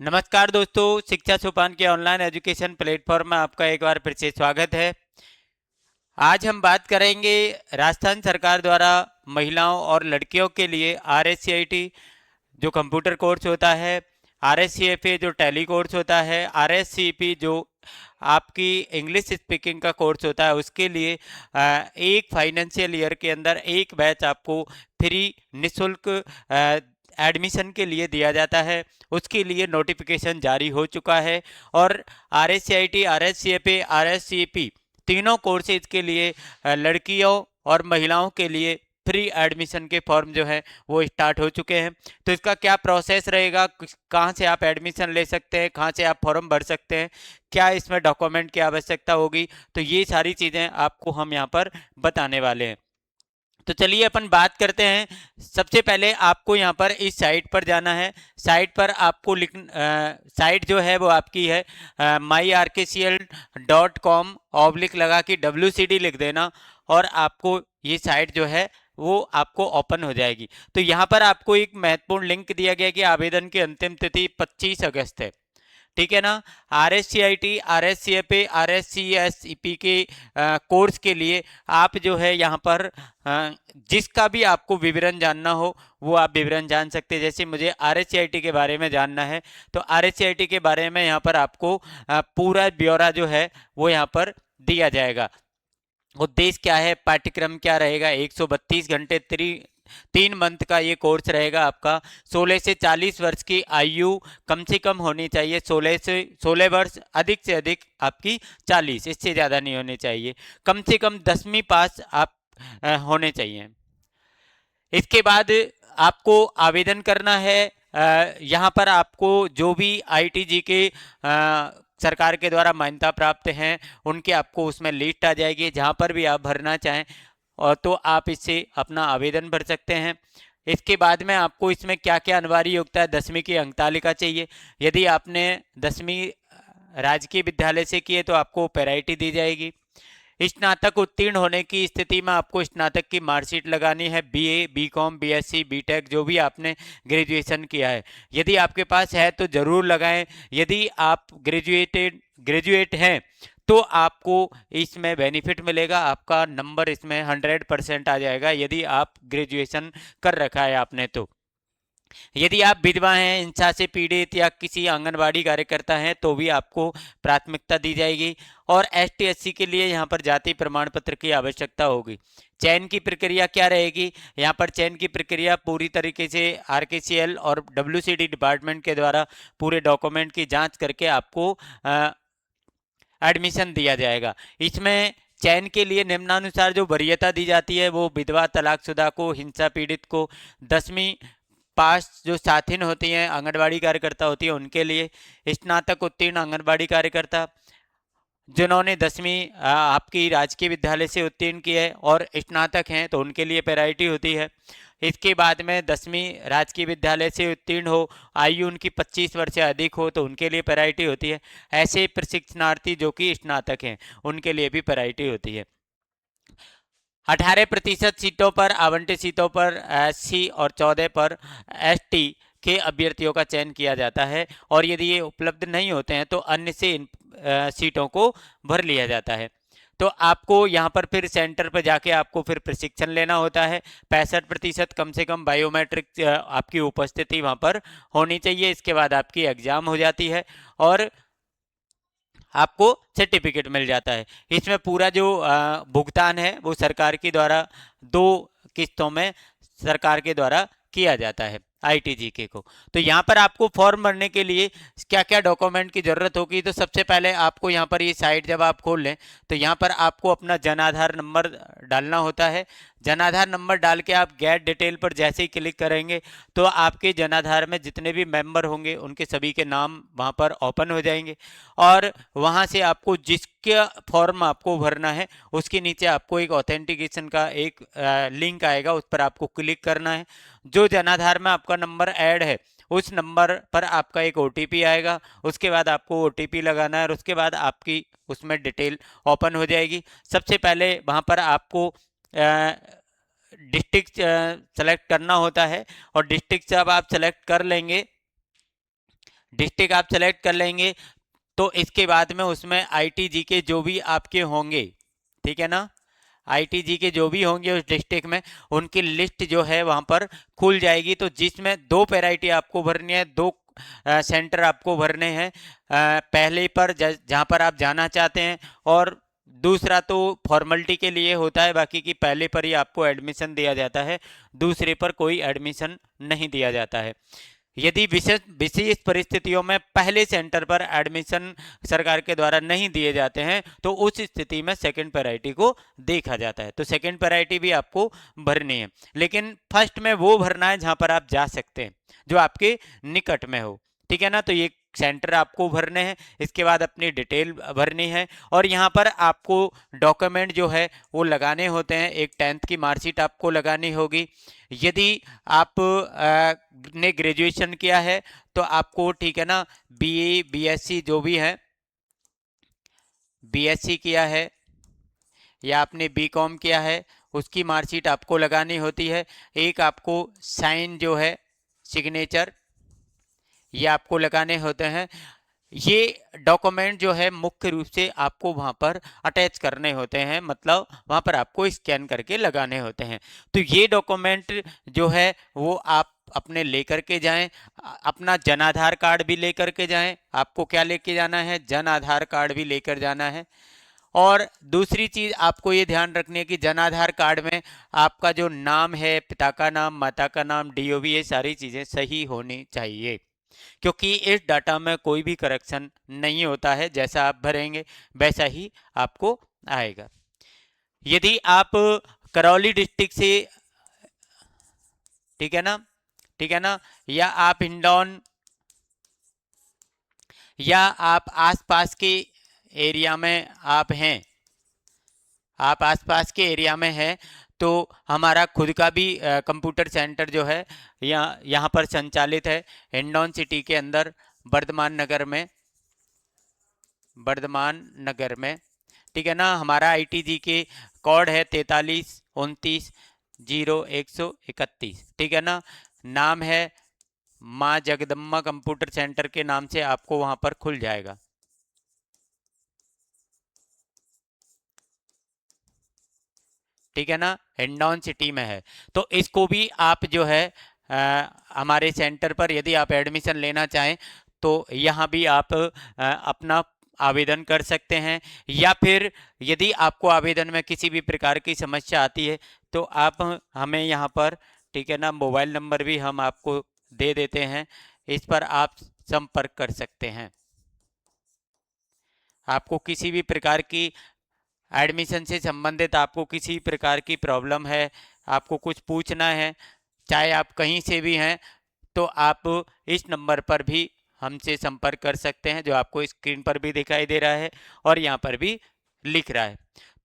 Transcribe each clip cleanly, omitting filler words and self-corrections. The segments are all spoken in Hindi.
नमस्कार दोस्तों, शिक्षा सोपान के ऑनलाइन एजुकेशन प्लेटफॉर्म में आपका एक बार फिर से स्वागत है। आज हम बात करेंगे राजस्थान सरकार द्वारा महिलाओं और लड़कियों के लिए RSCIT जो कंप्यूटर कोर्स होता है, RSCFA जो टैली कोर्स होता है, RSCP जो आपकी इंग्लिश स्पीकिंग का कोर्स होता है, उसके लिए एक फाइनेंशियल ईयर के अंदर एक बैच आपको फ्री निःशुल्क एडमिशन के लिए दिया जाता है। उसके लिए नोटिफिकेशन जारी हो चुका है और RSCIT, RSCFA, RSCP तीनों कोर्सेज के लिए लड़कियों और महिलाओं के लिए फ्री एडमिशन के फॉर्म जो है वो स्टार्ट हो चुके हैं। तो इसका क्या प्रोसेस रहेगा, कहाँ से आप एडमिशन ले सकते हैं, कहाँ से आप फॉर्म भर सकते हैं, क्या इसमें डॉक्यूमेंट की आवश्यकता होगी, तो ये सारी चीज़ें आपको हम यहाँ पर बताने वाले हैं। तो चलिए अपन बात करते हैं। सबसे पहले आपको यहाँ पर इस साइट पर जाना है। साइट पर आपको साइट जो है वो आपकी है myRKCL.com/ लगा कि WCD लिख देना और आपको ये साइट जो है वो आपको ओपन हो जाएगी। तो यहाँ पर आपको एक महत्वपूर्ण लिंक दिया गया कि आवेदन की अंतिम तिथि 25 अगस्त है। ठीक है ना। RSCIT, RSCFA, RSCSEP के कोर्स के लिए आप जो है यहाँ पर जिसका भी आपको विवरण जानना हो वो आप विवरण जान सकते हैं। जैसे मुझे RSCIT के बारे में जानना है तो RSCIT के बारे में यहाँ पर आपको पूरा ब्यौरा जो है वो यहाँ पर दिया जाएगा। उद्देश्य क्या है, पाठ्यक्रम क्या रहेगा, 132 घंटे 3 मंथ का ये कोर्स रहेगा आपका। 16 से 40 वर्ष की आयु कम से कम होनी चाहिए, 16 वर्ष, अधिक से अधिक आपकी 40, इससे ज़्यादा नहीं होनी चाहिए। कम से कम 10वीं पास आप होने चाहिए। इसके बाद आपको आवेदन करना है। यहाँ पर आपको जो भी ITG के सरकार के द्वारा मान्यता प्राप्त हैं उनके आपको उसमें लिस्ट आ जाएगी, जहाँ पर भी आप भरना चाहें और तो आप इससे अपना आवेदन भर सकते हैं। इसके बाद में आपको इसमें क्या क्या अनिवार्य योग्यता है, 10वीं की अंक तालिका चाहिए। यदि आपने 10वीं राजकीय विद्यालय से की है तो आपको पैराइटी दी जाएगी। स्नातक उत्तीर्ण होने की स्थिति में आपको स्नातक की मार्कशीट लगानी है, BA, BCom, BSc, BTech जो भी आपने ग्रेजुएशन किया है। यदि आपके पास है तो ज़रूर लगाएं। यदि आप ग्रेजुएट हैं तो आपको इसमें बेनिफिट मिलेगा, आपका नंबर इसमें 100% आ जाएगा यदि आप ग्रेजुएशन कर रखा है आपने तो। यदि आप विधवा हैं, हिंसा से पीड़ित या किसी आंगनबाड़ी कार्यकर्ता हैं तो भी आपको प्राथमिकता दी जाएगी। और ST SC के लिए यहाँ पर जाति प्रमाण पत्र की आवश्यकता होगी। चयन की प्रक्रिया क्या रहेगी, यहाँ पर चयन की प्रक्रिया पूरी तरीके से RKCL और WCD डिपार्टमेंट के द्वारा पूरे डॉक्यूमेंट की जांच करके आपको एडमिशन दिया जाएगा। इसमें चयन के लिए निम्नानुसार जो वरीयता दी जाती है वो विधवा, तलाकशुदा को, हिंसा पीड़ित को, 10वीं पास जो साथिन होती हैं आंगनबाड़ी कार्यकर्ता होती है उनके लिए, स्नातक उत्तीर्ण आंगनबाड़ी कार्यकर्ता जिन्होंने 10वीं आपकी राजकीय विद्यालय से उत्तीर्ण की है और स्नातक हैं तो उनके लिए पैराइटी होती है। इसके बाद में 10वीं राजकीय विद्यालय से उत्तीर्ण हो, आयु उनकी 25 वर्ष से अधिक हो तो उनके लिए पैराइटी होती है। ऐसे प्रशिक्षणार्थी जो कि स्नातक हैं उनके लिए भी पैराइटी होती है। 18% सीटों पर आवंटित सीटों पर SC और 14 पर ST के अभ्यर्थियों का चयन किया जाता है और यदि ये उपलब्ध नहीं होते हैं तो अन्य से इन सीटों को भर लिया जाता है। तो आपको यहाँ पर फिर सेंटर पर जाके आपको फिर प्रशिक्षण लेना होता है। 65% कम से कम बायोमेट्रिक आपकी उपस्थिति वहाँ पर होनी चाहिए। इसके बाद आपकी एग्जाम हो जाती है और आपको सर्टिफिकेट मिल जाता है। इसमें पूरा जो भुगतान है वो सरकार के द्वारा 2 किस्तों में सरकार के द्वारा किया जाता है ITGK को। तो यहाँ पर आपको फॉर्म भरने के लिए क्या क्या डॉक्यूमेंट की ज़रूरत होगी, तो सबसे पहले आपको यहाँ पर ये साइट जब आप खोल लें तो यहाँ पर आपको अपना जन आधार नंबर डालना होता है। जन आधार नंबर डाल के आप गेट डिटेल पर जैसे ही क्लिक करेंगे तो आपके जन आधार में जितने भी मेंबर होंगे उनके सभी के नाम वहाँ पर ओपन हो जाएंगे और वहाँ से आपको जिसका फॉर्म आपको भरना है उसके नीचे आपको एक ऑथेंटिकेशन का एक लिंक आएगा, उस पर आपको क्लिक करना है। जो जनाधार में आपका नंबर ऐड है उस नंबर पर आपका एक OTP आएगा, उसके बाद आपको OTP लगाना है और उसके बाद आपकी उसमें डिटेल ओपन हो जाएगी। सबसे पहले वहाँ पर आपको डिस्ट्रिक्ट सेलेक्ट करना होता है और डिस्ट्रिक्ट जब आप सेलेक्ट कर लेंगे डिस्ट्रिक्ट आप सेलेक्ट कर लेंगे। तो इसके बाद में उसमें आईटीजी के जो भी आपके होंगे, ठीक है ना, आईटीजी के जो भी होंगे उस डिस्ट्रिक्ट में, उनकी लिस्ट जो है वहां पर खुल जाएगी। तो जिसमें दो पैराइटी आपको भरनी है, दो सेंटर आपको भरने हैं। पहले पर जहां पर आप जाना चाहते हैं, और दूसरा तो फॉर्मेलिटी के लिए होता है, बाकी की पहले पर ही आपको एडमिशन दिया जाता है, दूसरे पर कोई एडमिशन नहीं दिया जाता है। यदि विशेष विशेष परिस्थितियों में पहले सेंटर पर एडमिशन सरकार के द्वारा नहीं दिए जाते हैं, तो उस स्थिति में सेकंड पैराइटी को देखा जाता है। तो सेकंड पैराइटी भी आपको भरनी है, लेकिन फर्स्ट में वो भरना है जहां पर आप जा सकते हैं, जो आपके निकट में हो, ठीक है ना। तो ये सेंटर आपको भरने हैं, इसके बाद अपनी डिटेल भरनी है, और यहाँ पर आपको डॉक्यूमेंट जो है वो लगाने होते हैं। एक 10th की मार्कशीट आपको लगानी होगी। यदि आप ने ग्रेजुएशन किया है तो आपको, ठीक है ना, बीए बीएससी जो भी है, बीएससी किया है या आपने बीकॉम किया है, उसकी मार्कशीट आपको लगानी होती है। एक आपको साइन जो है, सिग्नेचर, ये आपको लगाने होते हैं। ये डॉक्यूमेंट जो है मुख्य रूप से आपको वहां पर अटैच करने होते हैं, मतलब वहां पर आपको स्कैन करके लगाने होते हैं। तो ये डॉक्यूमेंट जो है वो आप अपने लेकर के जाएं। अपना जन आधार कार्ड भी लेकर के जाएं। आपको क्या लेके जाना है? जन आधार कार्ड भी लेकर जाना है। और दूसरी चीज आपको ये ध्यान रखनी है कि जन आधार कार्ड में आपका जो नाम है, पिता का नाम, माता का नाम, डीओबी, ये सारी चीजें सही होनी चाहिए, क्योंकि इस डाटा में कोई भी करेक्शन नहीं होता है। जैसा आप भरेंगे वैसा ही आपको आएगा। यदि आप करौली डिस्ट्रिक्ट से, ठीक है ना, ठीक है ना, या आप हिंडौन या आप आसपास के एरिया में आप हैं, आप आसपास के एरिया में हैं, तो हमारा खुद का भी कंप्यूटर सेंटर जो है यहाँ पर संचालित है, हिंडौन सिटी के अंदर, वर्धमान नगर में, वर्धमान नगर में, ठीक है ना। हमारा आईटीजी के कोड है 43290131, ठीक है ना। नाम है माँ जगदम्बा कंप्यूटर सेंटर के नाम से आपको वहां पर खुल जाएगा, ठीक है ना, हिंडौन सिटी में है। तो इसको भी आप जो है हमारे सेंटर पर यदि आप एडमिशन लेना चाहें तो यहाँ भी आप अपना आवेदन कर सकते हैं। या फिर यदि आपको आवेदन में किसी भी प्रकार की समस्या आती है तो आप हमें यहाँ पर, ठीक है ना, मोबाइल नंबर भी हम आपको दे देते हैं, इस पर आप संपर्क कर सकते हैं। आपको किसी भी प्रकार की एडमिशन से संबंधित आपको किसी प्रकार की प्रॉब्लम है, आपको कुछ पूछना है, चाहे आप कहीं से भी हैं, तो आप इस नंबर पर भी हमसे संपर्क कर सकते हैं, जो आपको स्क्रीन पर भी दिखाई दे रहा है और यहाँ पर भी लिख रहा है।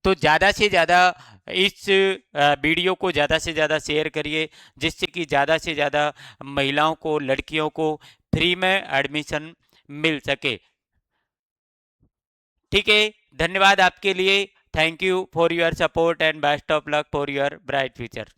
तो ज़्यादा से ज़्यादा इस वीडियो को ज़्यादा से ज़्यादा शेयर करिए, जिससे कि ज़्यादा से ज़्यादा महिलाओं को, लड़कियों को फ्री में एडमिशन मिल सके, ठीक है। धन्यवाद आपके लिए। Thank you for your support and best of luck for your bright future.